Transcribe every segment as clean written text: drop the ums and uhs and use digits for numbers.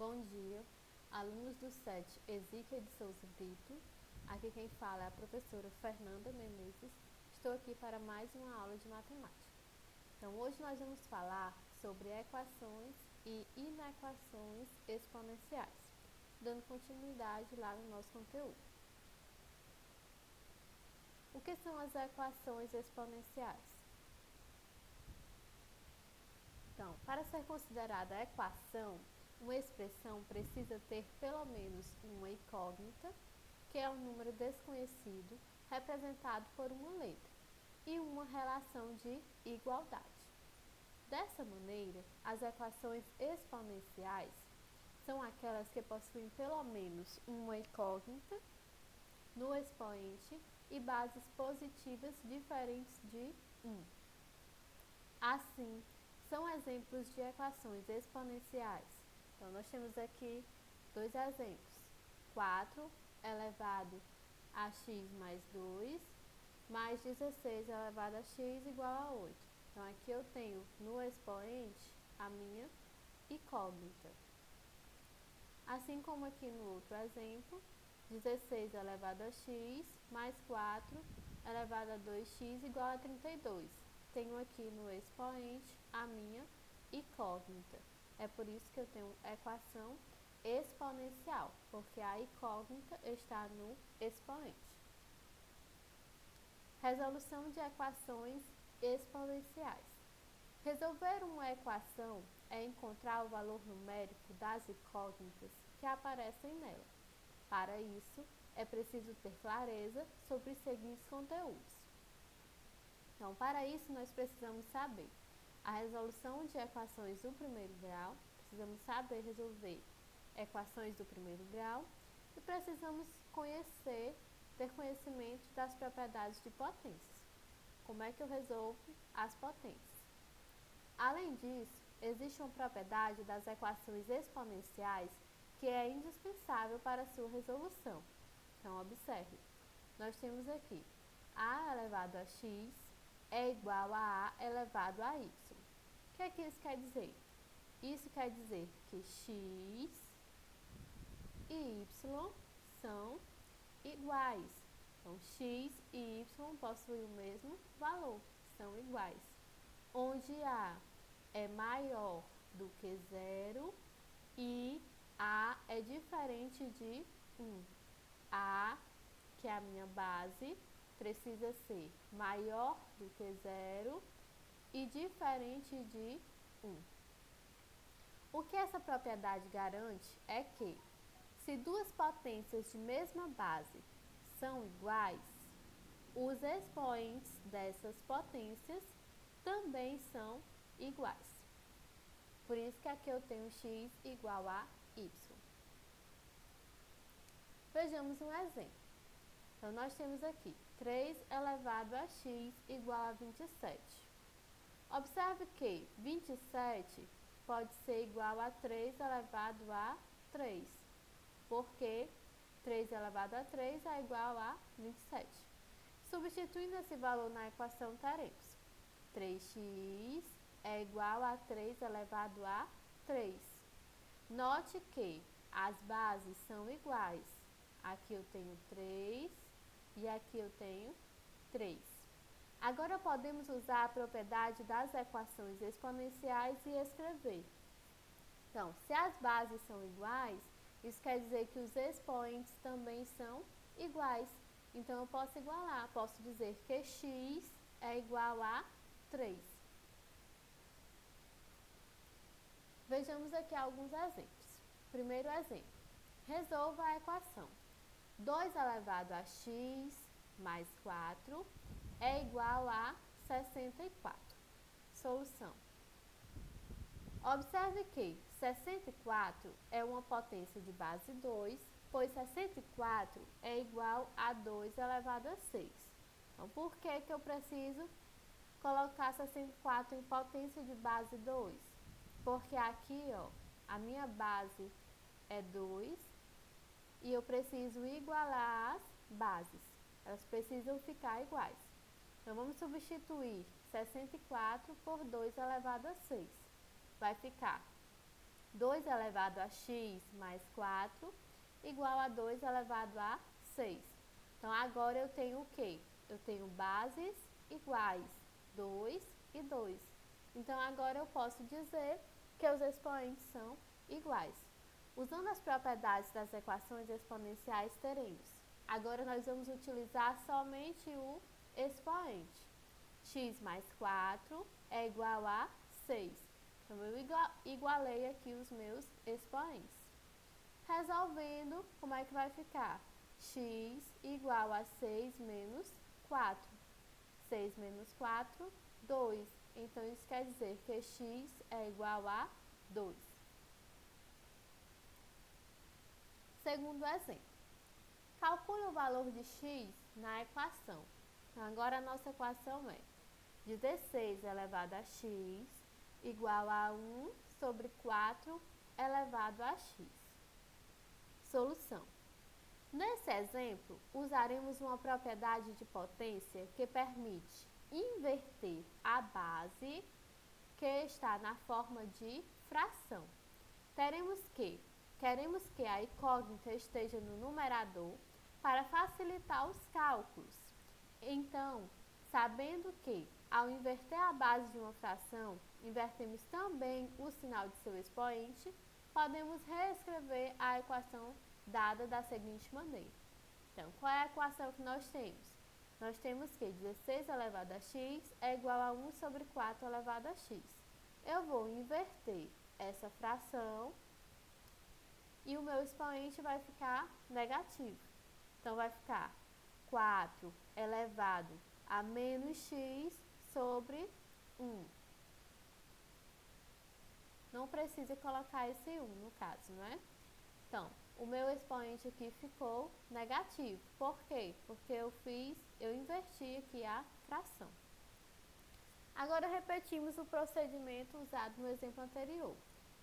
Bom dia, alunos do SET Ezequiel de Souza Brito. Aqui quem fala é a professora Fernanda Menezes. Estou aqui para mais uma aula de matemática. Então, hoje nós vamos falar sobre equações e inequações exponenciais, dando continuidade lá no nosso conteúdo. O que são as equações exponenciais? Então, para ser considerada equação, uma expressão precisa ter pelo menos uma incógnita, que é um número desconhecido representado por uma letra, e uma relação de igualdade. Dessa maneira, as equações exponenciais são aquelas que possuem pelo menos uma incógnita no expoente e bases positivas diferentes de 1. Assim, são exemplos de equações exponenciais. Então, nós temos aqui dois exemplos. 4 elevado a x mais 2, mais 16 elevado a x igual a 8. Então, aqui eu tenho no expoente a minha incógnita. Assim como aqui no outro exemplo, 16 elevado a x mais 4 elevado a 2x igual a 32. Tenho aqui no expoente a minha incógnita. É por isso que eu tenho equação exponencial, porque a incógnita está no expoente. Resolução de equações exponenciais. Resolver uma equação é encontrar o valor numérico das incógnitas que aparecem nela. Para isso, é preciso ter clareza sobre os seguintes conteúdos. Então, para isso, nós precisamos saber a resolução de equações do primeiro grau, precisamos saber resolver equações do primeiro grau e precisamos ter conhecimento das propriedades de potências. Como é que eu resolvo as potências? Além disso, existe uma propriedade das equações exponenciais que é indispensável para sua resolução. Então, observe, nós temos aqui a elevado a x é igual a elevado a y. O que é que isso quer dizer? Isso quer dizer que x e y são iguais. Então, x e y possuem o mesmo valor, são iguais. Onde a é maior do que 0 e a é diferente de 1. A, que é a minha base, precisa ser maior do que 0 e diferente de 1. O que essa propriedade garante é que, se duas potências de mesma base são iguais, os expoentes dessas potências também são iguais. Por isso que aqui eu tenho x igual a y. Vejamos um exemplo. Então, nós temos aqui 3 elevado a x igual a 27. Observe que 27 pode ser igual a 3 elevado a 3, porque 3 elevado a 3 é igual a 27. Substituindo esse valor na equação, teremos 3x é igual a 3 elevado a 3. Note que as bases são iguais. Aqui eu tenho 3 e aqui eu tenho 3. Agora podemos usar a propriedade das equações exponenciais e escrever. Então, se as bases são iguais, isso quer dizer que os expoentes também são iguais. Então, eu posso igualar, posso dizer que x é igual a 3. Vejamos aqui alguns exemplos. Primeiro exemplo, resolva a equação 2 elevado a x mais 4 é igual a 64. Solução. Observe que 64 é uma potência de base 2, pois 64 é igual a 2 elevado a 6. Então, por que eu preciso colocar 64 em potência de base 2? Porque aqui, a minha base é 2 e eu preciso igualar as bases. Elas precisam ficar iguais. Então, vamos substituir 64 por 2 elevado a 6. Vai ficar 2 elevado a x mais 4 igual a 2 elevado a 6. Então, agora eu tenho o quê? Eu tenho bases iguais, 2 e 2. Então, agora eu posso dizer que os expoentes são iguais. Usando as propriedades das equações exponenciais, teremos. Agora, nós vamos utilizar somente o expoente. X mais 4 é igual a 6. Então, eu igualei aqui os meus expoentes. Resolvendo, como é que vai ficar? X igual a 6 menos 4. 6 menos 4, 2. Então, isso quer dizer que x é igual a 2. Segundo exemplo. Calcule o valor de x na equação. Então, agora a nossa equação é 16 elevado a x igual a 1 sobre 4 elevado a x. Solução. Nesse exemplo, usaremos uma propriedade de potência que permite inverter a base que está na forma de fração. Queremos que a incógnita esteja no numerador para facilitar os cálculos. Então, sabendo que, ao inverter a base de uma fração, invertemos também o sinal de seu expoente, podemos reescrever a equação dada da seguinte maneira. Então, qual é a equação que nós temos? Nós temos que 16 elevado a x é igual a 1 sobre 4 elevado a x. Eu vou inverter essa fração e o meu expoente vai ficar negativo. Então, vai ficar 4 elevado a menos x sobre 1. Não precisa colocar esse 1 no caso, não é? Então, o meu expoente aqui ficou negativo. Por quê? Porque eu inverti aqui a fração. Agora, repetimos o procedimento usado no exemplo anterior.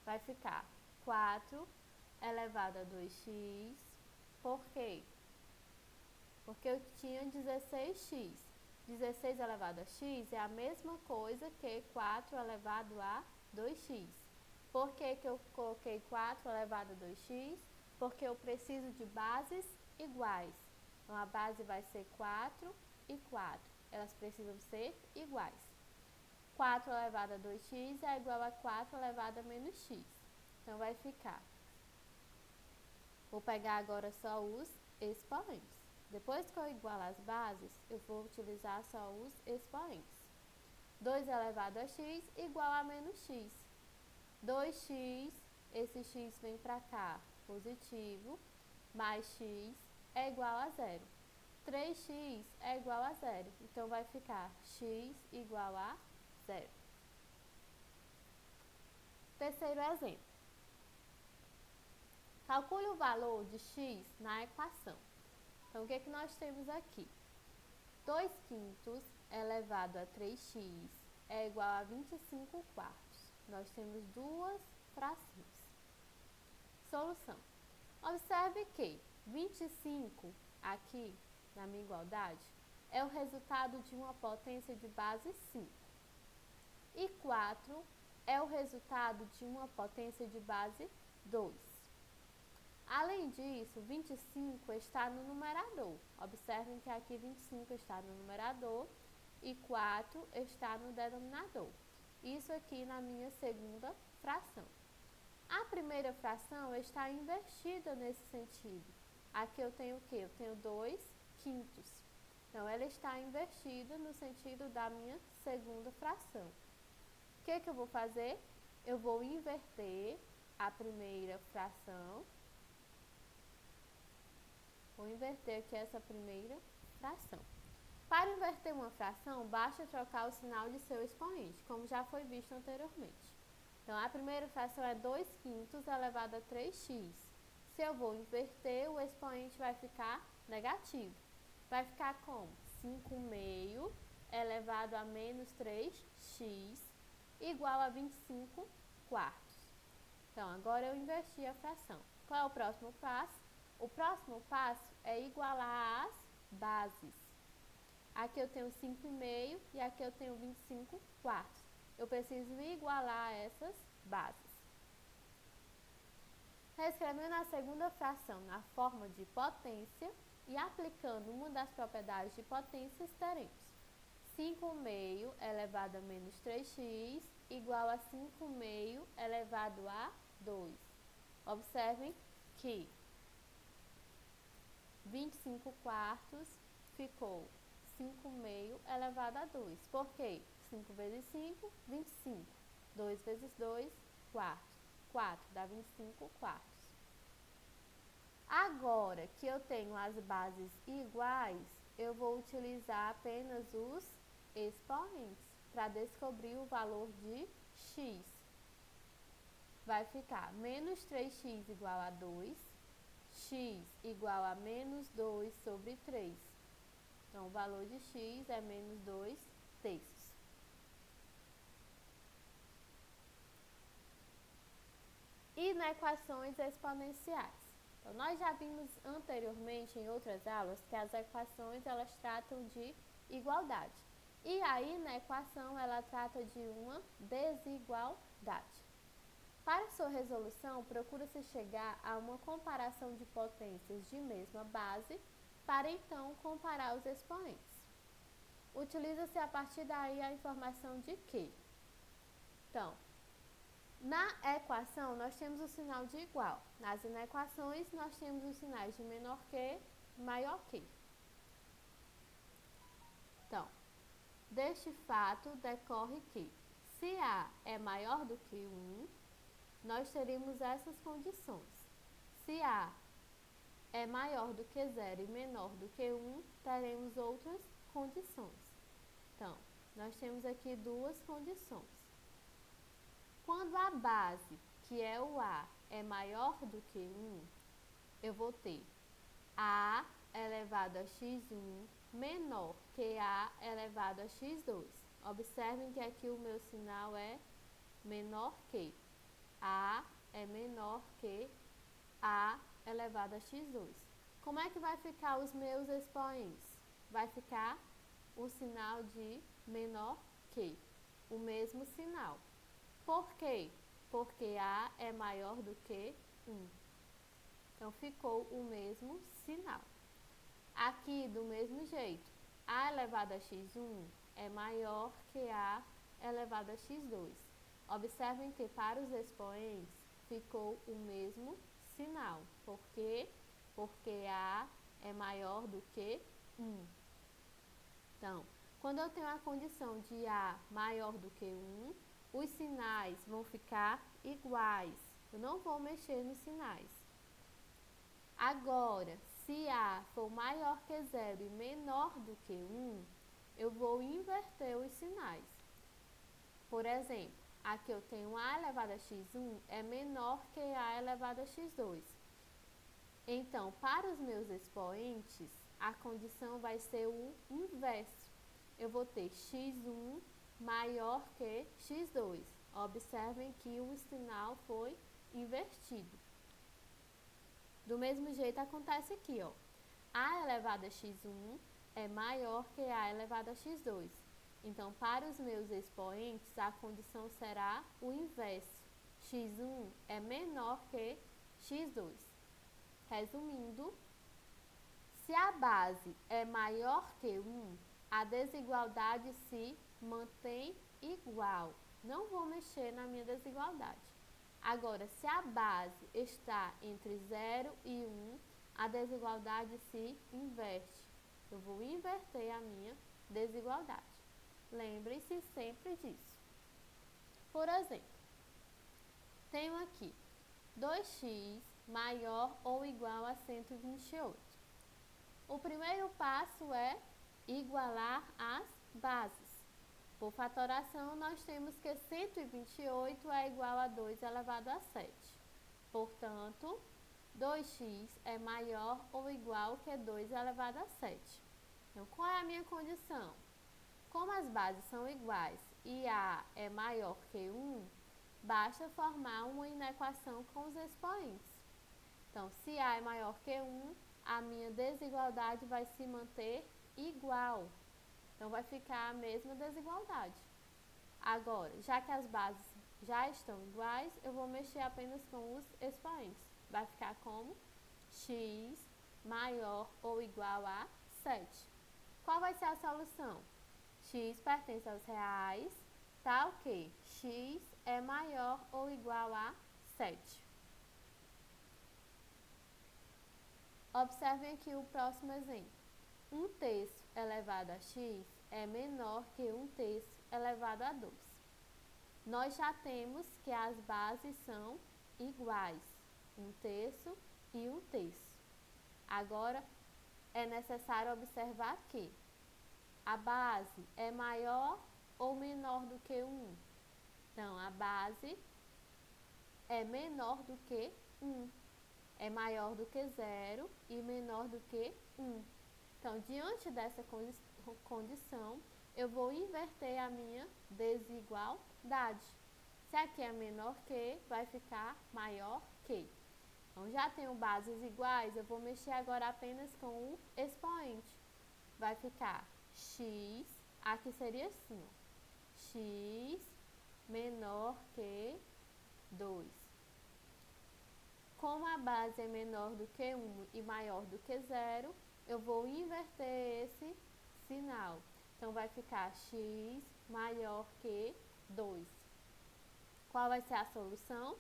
Vai ficar 4 elevado a 2x. Por quê? Porque eu tinha 16x. 16 elevado a x é a mesma coisa que 4 elevado a 2x. Por que eu coloquei 4 elevado a 2x? Porque eu preciso de bases iguais. Então, a base vai ser 4 e 4. Elas precisam ser iguais. 4 elevado a 2x é igual a 4 elevado a menos x. Então, vai ficar. Vou pegar agora só os expoentes. Depois que eu igualar as bases, eu vou utilizar só os expoentes. 2 elevado a x igual a menos x. 2x, esse x vem para cá, positivo, mais x é igual a 0. 3x é igual a 0, então vai ficar x igual a 0. Terceiro exemplo. Calcule o valor de x na equação. Então, o que nós temos aqui? 2 quintos elevado a 3x é igual a 25 quartos. Nós temos duas frações. Solução. Observe que 25 aqui, na minha igualdade, é o resultado de uma potência de base 5. E 4 é o resultado de uma potência de base 2. Além disso, 25 está no numerador. Observem que aqui 25 está no numerador e 4 está no denominador. Isso aqui na minha segunda fração. A primeira fração está invertida nesse sentido. Aqui eu tenho o quê? Eu tenho 2 quintos. Então, ela está invertida no sentido da minha segunda fração. O que eu vou fazer? Eu vou inverter a primeira fração. Vou inverter aqui essa primeira fração. Para inverter uma fração, basta trocar o sinal de seu expoente, como já foi visto anteriormente. Então, a primeira fração é 2 quintos elevado a 3x. Se eu vou inverter, o expoente vai ficar negativo. Vai ficar como? 5 meio elevado a menos 3x igual a 25 quartos. Então, agora eu inverti a fração. Qual é o próximo passo? O próximo passo é igualar as bases. Aqui eu tenho 5,5 e aqui eu tenho 25 quartos. Eu preciso igualar essas bases. Reescrevendo a segunda fração na forma de potência e aplicando uma das propriedades de potências, teremos 5 meio elevado a menos 3x igual a 5 meio elevado a 2. Observem que 25 quartos ficou 5 meio elevado a 2. Por quê? 5 vezes 5, 25. 2 vezes 2, quartos. 4 dá 25 quartos. Agora que eu tenho as bases iguais, eu vou utilizar apenas os expoentes para descobrir o valor de x. Vai ficar menos 3x igual a 2, x igual a menos 2 sobre 3. Então, o valor de x é menos 2 terços. Inequações exponenciais. Então, nós já vimos anteriormente em outras aulas que as equações elas tratam de igualdade. E a inequação ela trata de uma desigualdade. Para sua resolução, procura-se chegar a uma comparação de potências de mesma base para então comparar os expoentes. Utiliza-se a partir daí a informação de que? Então, na equação, nós temos o sinal de igual. Nas inequações, nós temos os sinais de menor que, maior que. Então, deste fato decorre que, se A é maior do que 1, nós teríamos essas condições. Se A é maior do que 0 e menor do que 1, teremos outras condições. Então, nós temos aqui duas condições. Quando a base, que é o A, é maior do que 1, eu vou ter A elevado a x1 menor que A elevado a x2. Observem que aqui o meu sinal é menor que. A é menor que A elevado a x2. Como é que vai ficar os meus expoentes? Vai ficar o sinal de menor que, o mesmo sinal. Por quê? Porque A é maior do que 1. Então, ficou o mesmo sinal. Aqui, do mesmo jeito, A elevado a x1 é maior que A elevado a x2. Observem que para os expoentes ficou o mesmo sinal. Por quê? Porque A é maior do que 1. Então, quando eu tenho a condição de A maior do que 1, os sinais vão ficar iguais. Eu não vou mexer nos sinais. Agora, se A for maior que 0 e menor do que 1, eu vou inverter os sinais. Por exemplo, aqui eu tenho A elevado a x1 é menor que A elevado a x2. Então, para os meus expoentes, a condição vai ser o inverso. Eu vou ter x1 maior que x2. Observem que o sinal foi invertido. Do mesmo jeito acontece aqui, ó. A elevado a x1 é maior que A elevado a x2. Então, para os meus expoentes, a condição será o inverso. x1 é menor que x2. Resumindo, se a base é maior que 1, a desigualdade se mantém igual. Não vou mexer na minha desigualdade. Agora, se a base está entre 0 e 1, a desigualdade se inverte. Eu vou inverter a minha desigualdade. Lembre-se sempre disso. Por exemplo, tenho aqui 2x maior ou igual a 128. O primeiro passo é igualar as bases. Por fatoração, nós temos que 128 é igual a 2 elevado a 7. Portanto, 2x é maior ou igual que 2 elevado a 7. Então, qual é a minha condição? Como as bases são iguais e A é maior que 1, basta formar uma inequação com os expoentes. Então, se A é maior que 1, a minha desigualdade vai se manter igual. Então, vai ficar a mesma desigualdade. Agora, já que as bases já estão iguais, eu vou mexer apenas com os expoentes. vai ficar como x maior ou igual a 7. Qual vai ser a solução? X pertence aos reais, tá o quê? X é maior ou igual a 7. Observem aqui o próximo exemplo. 1/3 elevado a x é menor que 1/3 elevado a 2. Nós já temos que as bases são iguais, 1/3 e 1/3. Agora, é necessário observar que a base é maior ou menor do que 1? Então, a base é menor do que 1. É maior do que 0 e menor do que 1. Então, diante dessa condição, eu vou inverter a minha desigualdade. Se aqui é menor que, vai ficar maior que. Então, já tenho bases iguais, eu vou mexer agora apenas com o expoente. Vai ficar x, aqui seria assim, ó, x menor que 2. Como a base é menor do que 1 e maior do que 0, eu vou inverter esse sinal. Então, vai ficar x maior que 2. Qual vai ser a solução?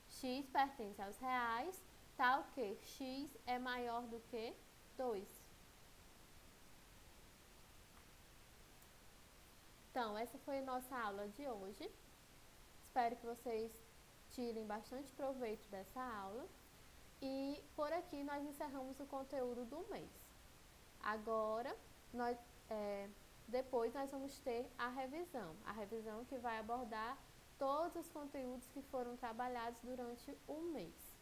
X pertence aos reais, tal que x é maior do que 2. Então, essa foi a nossa aula de hoje. Espero que vocês tirem bastante proveito dessa aula. E por aqui nós encerramos o conteúdo do mês. Agora, depois nós vamos ter a revisão que vai abordar todos os conteúdos que foram trabalhados durante o mês.